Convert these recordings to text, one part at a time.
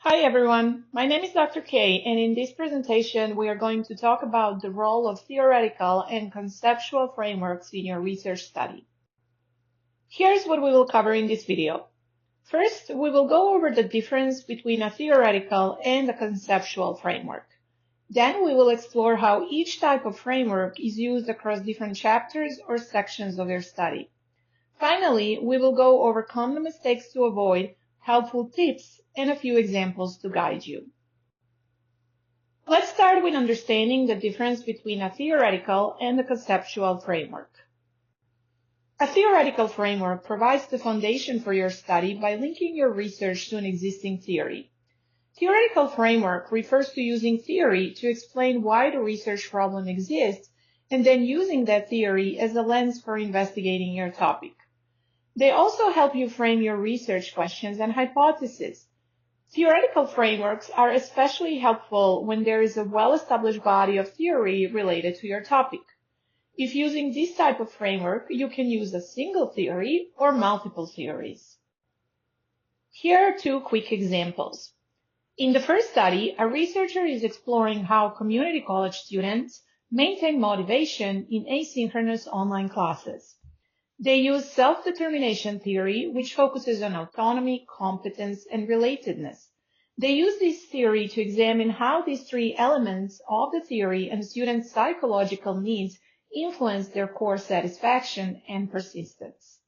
Hi everyone, my name is Dr. Kay, and in this presentation we are going to talk about the role of theoretical and conceptual frameworks in your research study. Here's what we will cover in this video. First, we will go over the difference between a theoretical and a conceptual framework. Then we will explore how each type of framework is used across different chapters or sections of your study. Finally, we will go over common mistakes to avoid, helpful tips, and a few examples to guide you. Let's start with understanding the difference between a theoretical and a conceptual framework. A theoretical framework provides the foundation for your study by linking your research to an existing theory. Theoretical framework refers to using theory to explain why the research problem exists and then using that theory as a lens for investigating your topic. They also help you frame your research questions and hypotheses. Theoretical frameworks are especially helpful when there is a well-established body of theory related to your topic. If using this type of framework, you can use a single theory or multiple theories. Here are two quick examples. In the first study, a researcher is exploring how community college students maintain motivation in asynchronous online classes. They use self-determination theory, which focuses on autonomy, competence, and relatedness. They use this theory to examine how these three elements of the theory and students' psychological needs influence their course satisfaction and persistence.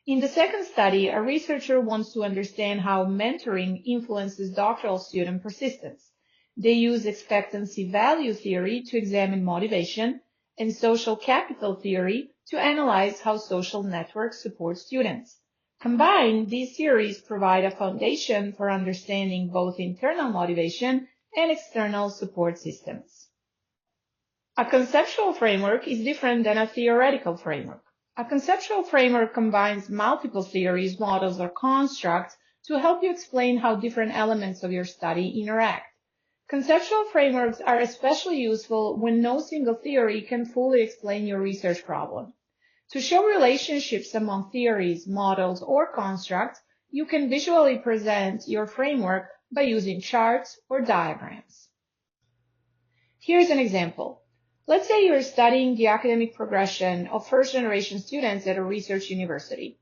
In the second study, a researcher wants to understand how mentoring influences doctoral student persistence. They use expectancy value theory to examine motivation and social capital theory to analyze how social networks support students. Combined, these theories provide a foundation for understanding both internal motivation and external support systems. A conceptual framework is different than a theoretical framework. A conceptual framework combines multiple theories, models, or constructs to help you explain how different elements of your study interact. Conceptual frameworks are especially useful when no single theory can fully explain your research problem. To show relationships among theories, models, or constructs, you can visually present your framework by using charts or diagrams. Here's an example. Let's say you're studying the academic progression of first-generation students at a research university.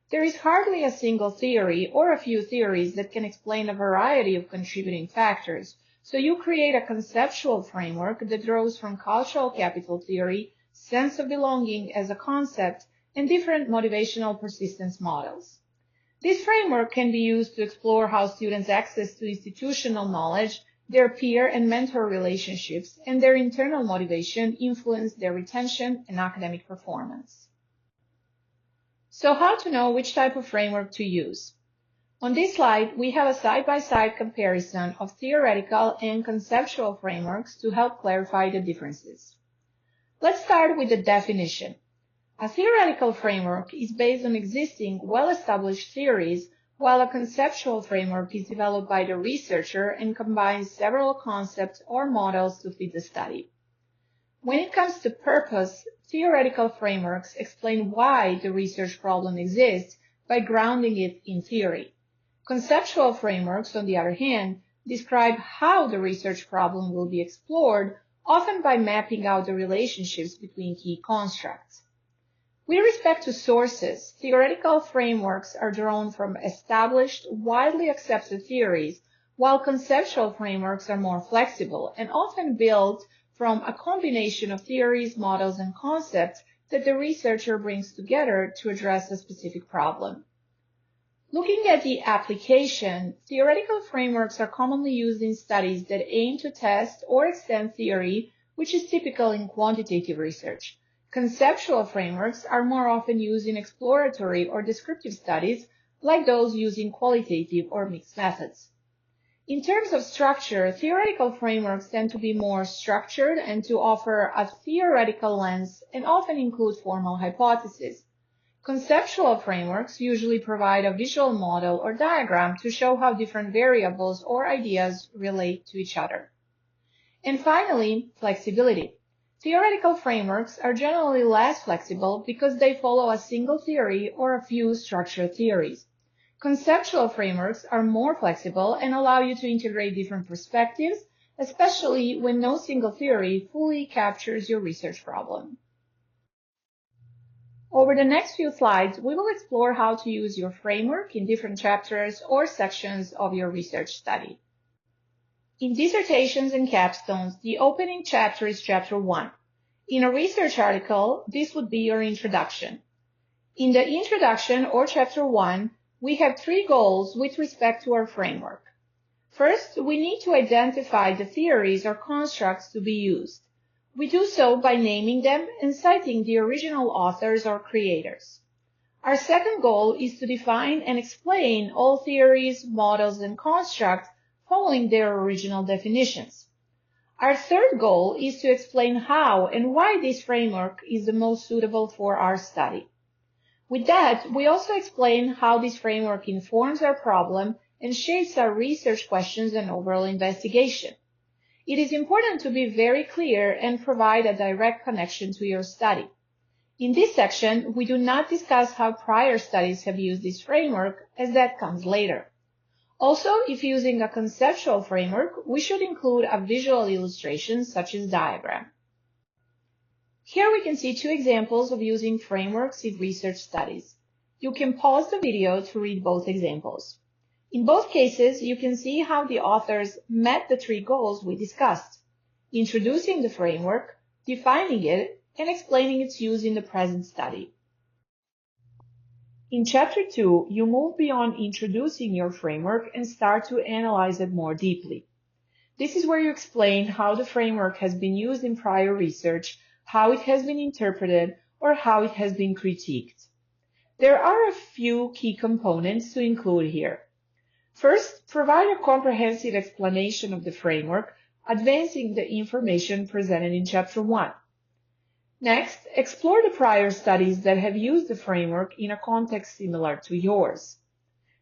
There is hardly a single theory or a few theories that can explain a variety of contributing factors, so you create a conceptual framework that draws from cultural capital theory, sense of belonging as a concept, and different motivational persistence models. This framework can be used to explore how students' access to institutional knowledge, their peer and mentor relationships, and their internal motivation influence their retention and academic performance. So how to know which type of framework to use? On this slide, we have a side-by-side comparison of theoretical and conceptual frameworks to help clarify the differences. Let's start with the definition. A theoretical framework is based on existing, well-established theories, while a conceptual framework is developed by the researcher and combines several concepts or models to fit the study. When it comes to purpose, theoretical frameworks explain why the research problem exists by grounding it in theory. Conceptual frameworks, on the other hand, describe how the research problem will be explored, often by mapping out the relationships between key constructs. With respect to sources, theoretical frameworks are drawn from established, widely accepted theories, while conceptual frameworks are more flexible and often built from a combination of theories, models, and concepts that the researcher brings together to address a specific problem. Looking at the application, theoretical frameworks are commonly used in studies that aim to test or extend theory, which is typical in quantitative research. Conceptual frameworks are more often used in exploratory or descriptive studies, like those using qualitative or mixed methods. In terms of structure, theoretical frameworks tend to be more structured and to offer a theoretical lens and often include formal hypotheses. Conceptual frameworks usually provide a visual model or diagram to show how different variables or ideas relate to each other. And finally, flexibility. Theoretical frameworks are generally less flexible because they follow a single theory or a few structured theories. Conceptual frameworks are more flexible and allow you to integrate different perspectives, especially when no single theory fully captures your research problem. Over the next few slides, we will explore how to use your framework in different chapters or sections of your research study. In dissertations and capstones, the opening chapter is Chapter 1. In a research article, this would be your introduction. In the introduction or Chapter 1, we have 3 goals with respect to our framework. First, we need to identify the theories or constructs to be used. We do so by naming them and citing the original authors or creators. Our second goal is to define and explain all theories, models, and constructs following their original definitions. Our third goal is to explain how and why this framework is the most suitable for our study. With that, we also explain how this framework informs our problem and shapes our research questions and overall investigation. It is important to be very clear and provide a direct connection to your study. In this section, we do not discuss how prior studies have used this framework, as that comes later. Also, if using a conceptual framework, we should include a visual illustration such as diagram. Here we can see 2 examples of using frameworks in research studies. You can pause the video to read both examples. In both cases, you can see how the authors met the 3 goals we discussed: introducing the framework, defining it, and explaining its use in the present study. In Chapter 2, you move beyond introducing your framework and start to analyze it more deeply. This is where you explain how the framework has been used in prior research, how it has been interpreted, or how it has been critiqued. There are a few key components to include here. First, provide a comprehensive explanation of the framework, advancing the information presented in Chapter 1. Next, explore the prior studies that have used the framework in a context similar to yours.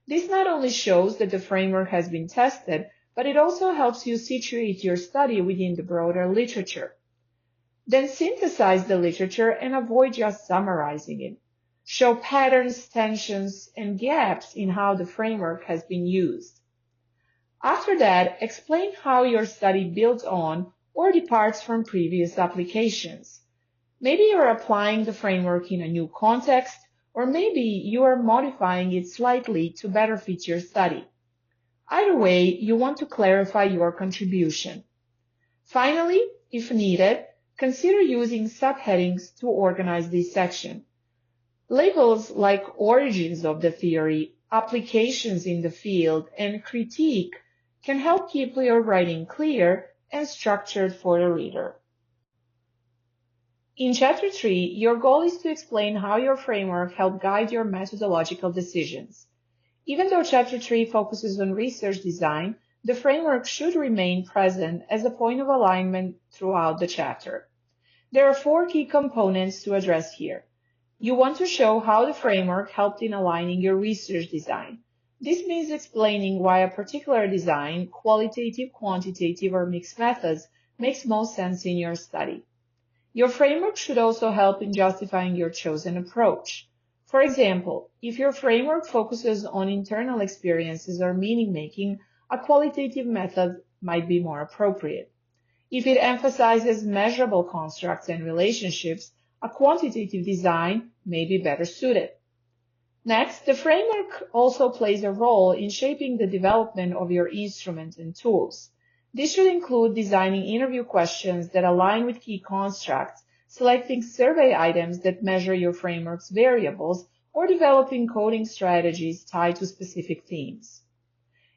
This not only shows that the framework has been tested, but it also helps you situate your study within the broader literature. Then synthesize the literature and avoid just summarizing it. Show patterns, tensions, and gaps in how the framework has been used. After that, explain how your study builds on or departs from previous applications. Maybe you're applying the framework in a new context, or maybe you are modifying it slightly to better fit your study. Either way, you want to clarify your contribution. Finally, if needed, consider using subheadings to organize this section. Labels like origins of the theory, applications in the field, and critique can help keep your writing clear and structured for the reader. In Chapter 3, your goal is to explain how your framework helped guide your methodological decisions. Even though Chapter 3 focuses on research design, the framework should remain present as a point of alignment throughout the chapter. There are 4 key components to address here. You want to show how the framework helped in aligning your research design. This means explaining why a particular design, qualitative, quantitative, or mixed methods, makes most sense in your study. Your framework should also help in justifying your chosen approach. For example, if your framework focuses on internal experiences or meaning-making, a qualitative method might be more appropriate. If it emphasizes measurable constructs and relationships, a quantitative design may be better suited. Next, the framework also plays a role in shaping the development of your instruments and tools. This should include designing interview questions that align with key constructs, selecting survey items that measure your framework's variables, or developing coding strategies tied to specific themes.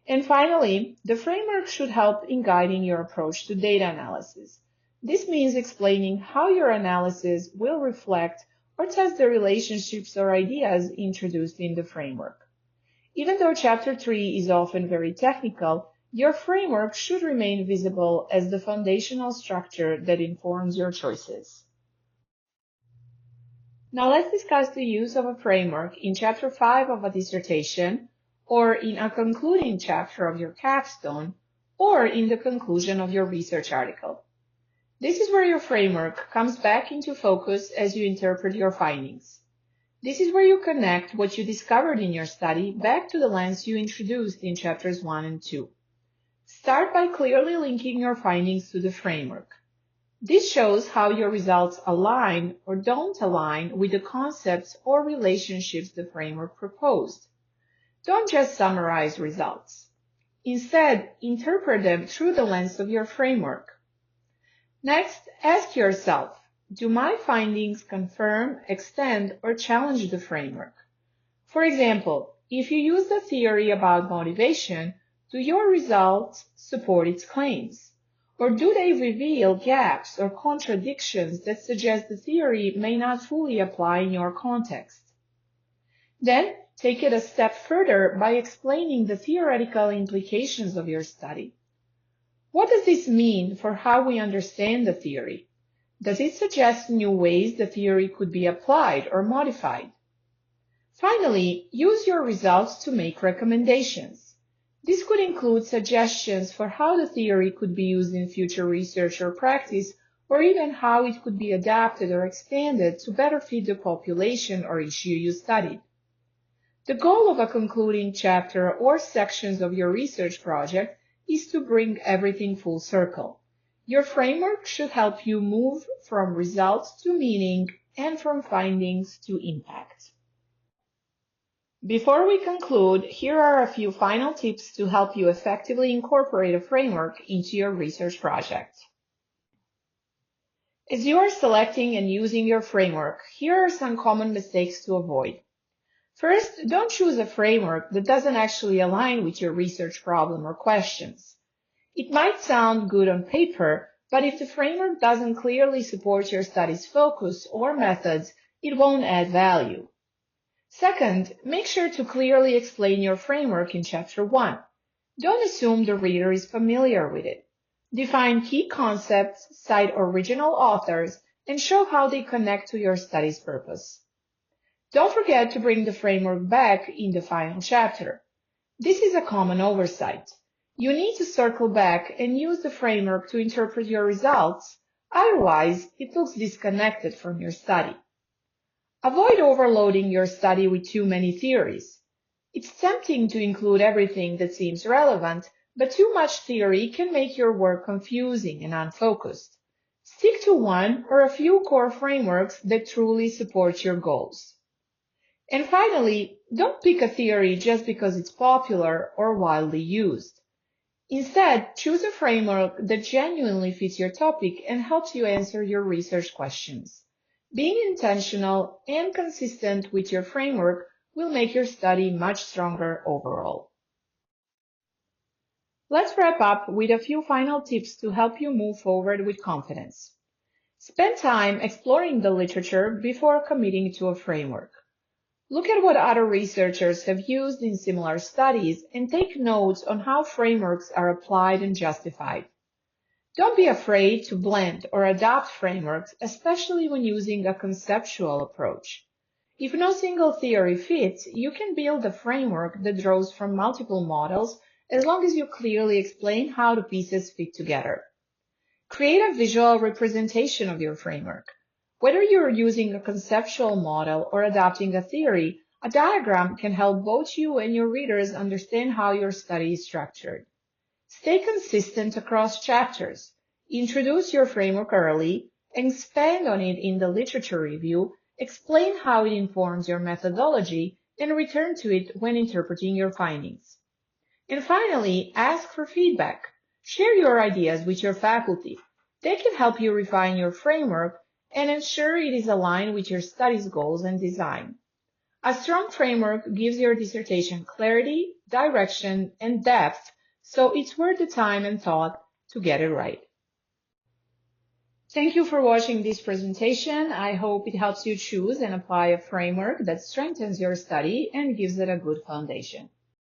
And finally, the framework should help in guiding your approach to data analysis. This means explaining how your analysis will reflect or test the relationships or ideas introduced in the framework. Even though Chapter 3 is often very technical, your framework should remain visible as the foundational structure that informs your choices. Now let's discuss the use of a framework in Chapter 5 of a dissertation, or in a concluding chapter of your capstone, or in the conclusion of your research article. This is where your framework comes back into focus as you interpret your findings. This is where you connect what you discovered in your study back to the lens you introduced in chapters 1 and 2. Start by clearly linking your findings to the framework. This shows how your results align or don't align with the concepts or relationships the framework proposed. Don't just summarize results. Instead, interpret them through the lens of your framework. Next, ask yourself, do my findings confirm, extend, or challenge the framework? For example, if you use the theory about motivation, do your results support its claims? Or do they reveal gaps or contradictions that suggest the theory may not fully apply in your context? Then, take it a step further by explaining the theoretical implications of your study. What does this mean for how we understand the theory? Does it suggest new ways the theory could be applied or modified? Finally, use your results to make recommendations. This could include suggestions for how the theory could be used in future research or practice, or even how it could be adapted or expanded to better fit the population or issue you studied. The goal of a concluding chapter or sections of your research project is to bring everything full circle. Your framework should help you move from results to meaning and from findings to impact. Before we conclude, here are a few final tips to help you effectively incorporate a framework into your research project. As you are selecting and using your framework, here are some common mistakes to avoid. First, don't choose a framework that doesn't actually align with your research problem or questions. It might sound good on paper, but if the framework doesn't clearly support your study's focus or methods, it won't add value. Second, make sure to clearly explain your framework in Chapter 1. Don't assume the reader is familiar with it. Define key concepts, cite original authors, and show how they connect to your study's purpose. Don't forget to bring the framework back in the final chapter. This is a common oversight. You need to circle back and use the framework to interpret your results, otherwise it looks disconnected from your study. Avoid overloading your study with too many theories. It's tempting to include everything that seems relevant, but too much theory can make your work confusing and unfocused. Stick to one or a few core frameworks that truly support your goals. And finally, don't pick a theory just because it's popular or widely used. Instead, choose a framework that genuinely fits your topic and helps you answer your research questions. Being intentional and consistent with your framework will make your study much stronger overall. Let's wrap up with a few final tips to help you move forward with confidence. Spend time exploring the literature before committing to a framework. Look at what other researchers have used in similar studies and take notes on how frameworks are applied and justified. Don't be afraid to blend or adopt frameworks, especially when using a conceptual approach. If no single theory fits, you can build a framework that draws from multiple models as long as you clearly explain how the pieces fit together. Create a visual representation of your framework. Whether you're using a conceptual model or adopting a theory, a diagram can help both you and your readers understand how your study is structured. Stay consistent across chapters. Introduce your framework early, expand on it in the literature review, explain how it informs your methodology, and return to it when interpreting your findings. And finally, ask for feedback. Share your ideas with your faculty. They can help you refine your framework and ensure it is aligned with your study's goals and design. A strong framework gives your dissertation clarity, direction, and depth, so it's worth the time and thought to get it right. Thank you for watching this presentation. I hope it helps you choose and apply a framework that strengthens your study and gives it a good foundation.